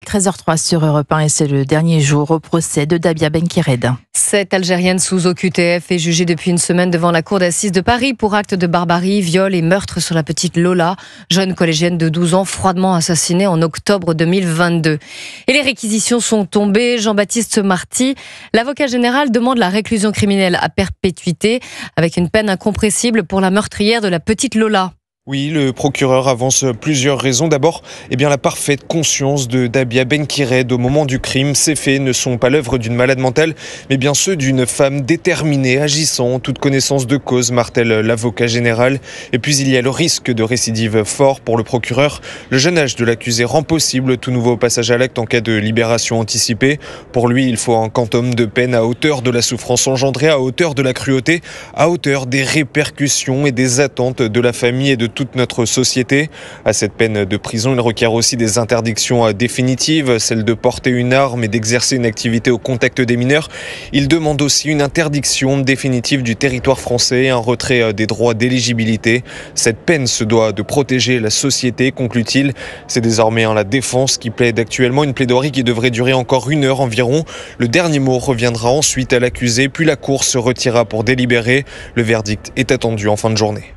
13h03 sur Europe 1 et c'est le dernier jour au procès de Dabia Benkired. Cette Algérienne sous OQTF est jugée depuis une semaine devant la cour d'assises de Paris pour actes de barbarie, viol et meurtre sur la petite Lola, jeune collégienne de 12 ans froidement assassinée en octobre 2022. Et les réquisitions sont tombées. Jean-Baptiste Marty, l'avocat général, demande la réclusion criminelle à perpétuité avec une peine incompressible pour la meurtrière de la petite Lola. Oui, le procureur avance plusieurs raisons. D'abord, la parfaite conscience de Dabia Benkired au moment du crime. Ces faits ne sont pas l'œuvre d'une malade mentale, mais bien ceux d'une femme déterminée, agissant en toute connaissance de cause, martèle l'avocat général. Et puis il y a le risque de récidive fort pour le procureur. Le jeune âge de l'accusé rend possible tout nouveau passage à l'acte en cas de libération anticipée. Pour lui, il faut un quantum de peine à hauteur de la souffrance engendrée, à hauteur de la cruauté, à hauteur des répercussions et des attentes de la famille et de toute notre société. À cette peine de prison, il requiert aussi des interdictions définitives, celle de porter une arme et d'exercer une activité au contact des mineurs. Il demande aussi une interdiction définitive du territoire français et un retrait des droits d'éligibilité. Cette peine se doit de protéger la société, conclut-il. C'est désormais la défense qui plaide actuellement, une plaidoirie qui devrait durer encore 1 heure environ. Le dernier mot reviendra ensuite à l'accusé, puis la cour se retirera pour délibérer. Le verdict est attendu en fin de journée.